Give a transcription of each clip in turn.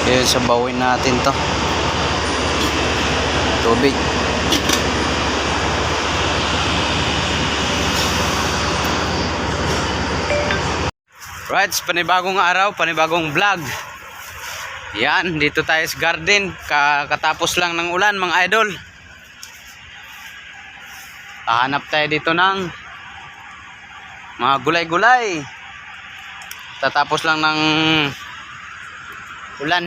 Kaya sabawin natin to. Tubig. Right, panibagong araw, panibagong vlog. Yan, dito tayo sa garden. Kakatapos lang ng ulan mga idol. Hahanap tayo dito ng mga gulay-gulay. Tatapos lang ng ulan.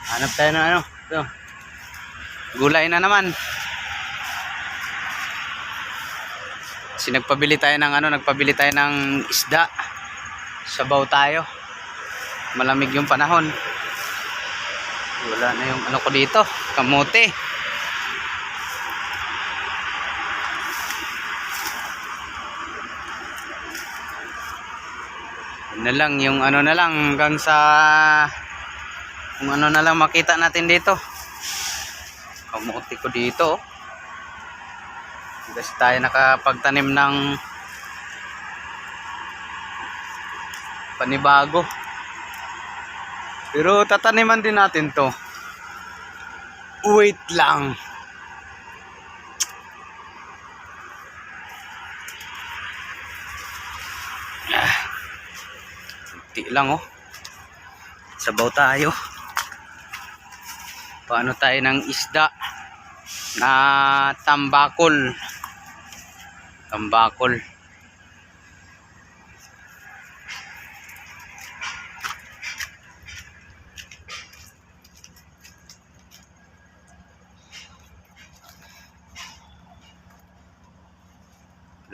Hanap tayo ng ano, ito. Gulay na naman. Kasi nagpabili tayo ng isda. Sabaw tayo. Malamig yung panahon. Wala na yung ano ko dito, kamote. Na lang yung ano na lang hanggang sa kung ano na lang makita natin dito. Kamote ko dito. Kasi tayo nakapagtanim ng panibago. Pero tataniman din natin to. Wait lang. Kunti lang oh. Sabaw tayo. Paano tayo ng isda na tambakol. Tambakol.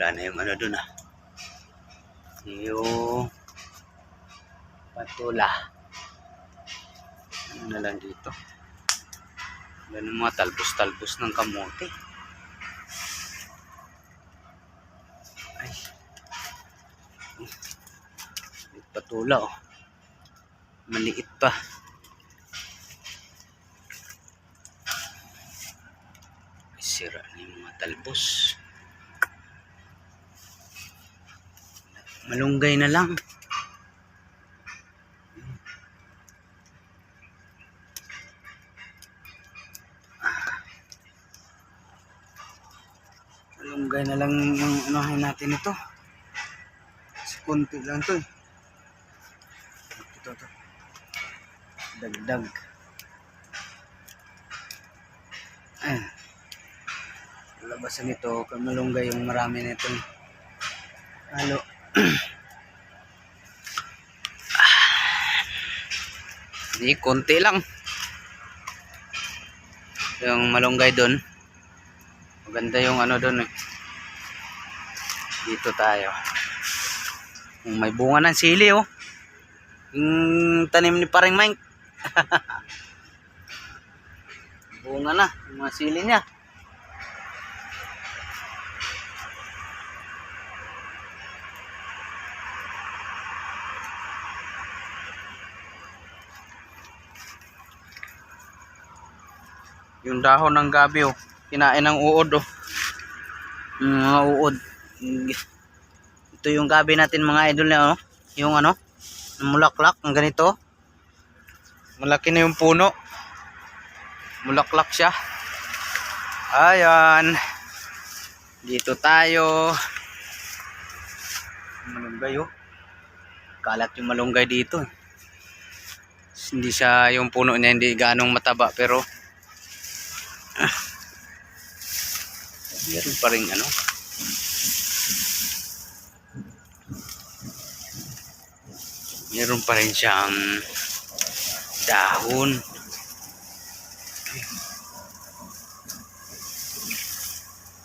Wala na yung ano dun ah. Yung patula. Ano na lang dito. Wala ng mga talbos-talbos ng kamote. Ay. May patula oh. Maliit pa. Ay, sira na yung mga talbos. Malunggay na lang. Malunggay na lang yung anuhin natin ito. Kunti lang to eh. Ito. Dagdag. Ayan. Labasan ito. Kung malunggay yung marami nito. Halo. Hindi, konti lang. Yung malunggay doon. Maganda yung ano doon eh. Dito tayo. May bunga ng sili oh. Yung tanim ni Paring Mike. Bunga na. Yung mga sili niya. Yung dahon ng gabi oh. Kinain ng uod oh. Mga uod. Ito yung gabi natin mga idol na oh. Yung ano, mulaklak ng ganito. Malaki na yung puno. Mulaklak siya. Ayan. Dito tayo. Malunggay oh. Kalat yung malunggay dito. Hindi siya, yung puno niya hindi ganong mataba pero meron pa rin ano. Meron pa rin siyang dahon.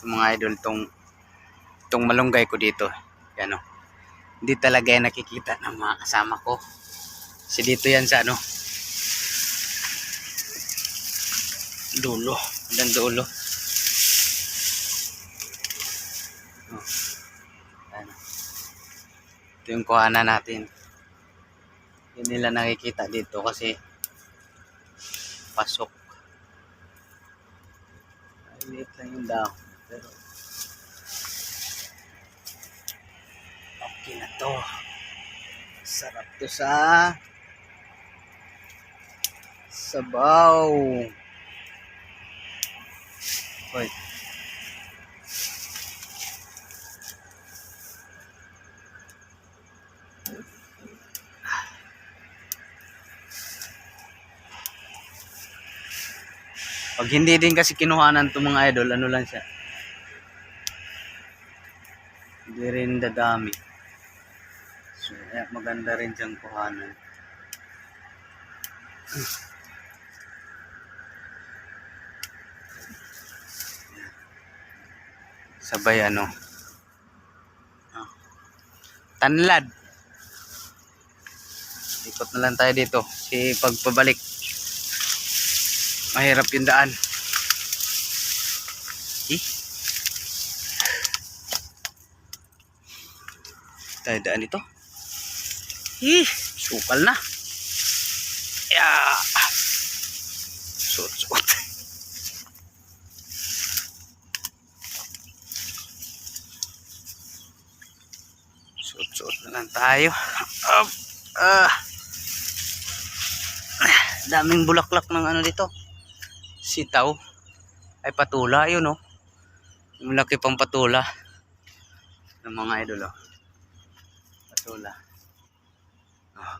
Mga idol, tong malunggay ko dito. Yan o. Hindi talaga yan nakikita ng mga kasama ko. Kasi dito yan sa ano. Dulo. Hanggang dulo. Ano. Ito yung kuhanan natin. Hindi nila nakikita dito kasi pasok. Liit lang yung dahon. Pero okay na to. Sarap to sa Sabaw. Hoy. Pag hindi din kasi kinuhanan to mga idol, ano lang siya. Hindi rin dadami. So, maganda rin siyang kuhanan. Sabay ano. Tanlad. Ikot na lang tayo dito. Si pagpabalik. Mahirap yung daan. Tayo daan dito. Sukal na. Yeah. Suot. Suot na lang tayo. Daming bulaklak ng ano dito. Sitaw. Ay patula yun oh. Malaki pang patula. Ng mga idol oh. Patula. Oh.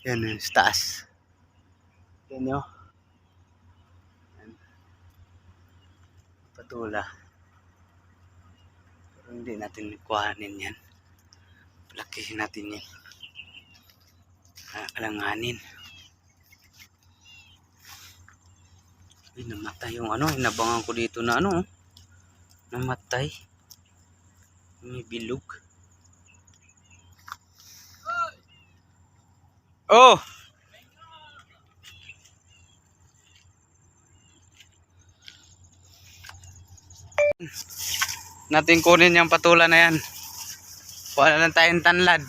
Yan yung taas. Yan yun. Patula. Pero hindi natin kuhanin yan. Palakihin natin yan. Alanganin. Ay, namatay yung ano. Inabangan ko dito na ano. Namatay. May bilog. Oh! Natin kunin yung patula na yan. Wala lang tayong tanlad.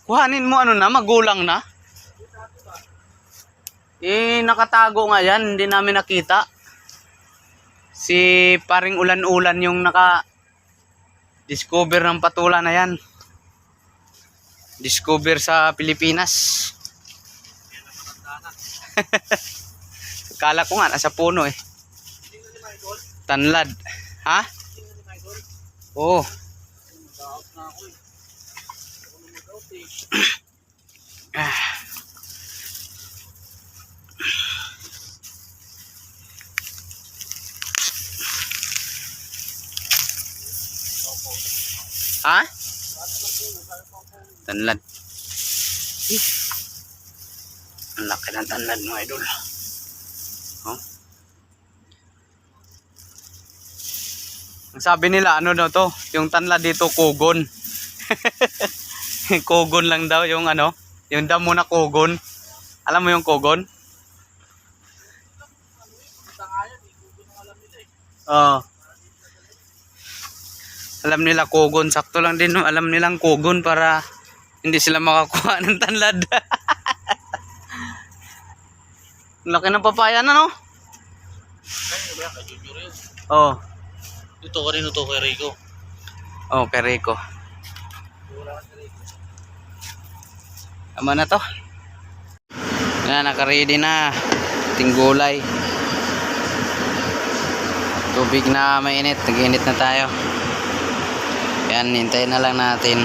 Kuhanin mo ano na, magulang na. Nakatago nga yan, hindi namin nakita. Si paring ulan-ulan yung naka-discover ng patula na yan. Discover sa Pilipinas. Kala ko nga, nasa puno eh. Tanlad. Ha? Oo. Ha? Tanlad. Ang laki ng tanlad mga idol. Oh. Ang sabi nila ano daw to, yung tanlad dito kugon. Kugon lang daw yung ano, yung damo na kugon. Alam mo yung kugon? Oh. Alam nila kugon, sakto lang din alam nilang kugon para hindi sila makakuha ng tanlad. Laki ng papaya na no? Oh. Ito ka rin ito kay Rico. Oh, kay Rico. Tama na to. Yan, naka-ready na. Ating gulay. Tubig na mainit. Nag-init na tayo. Yan, hintayin na lang natin.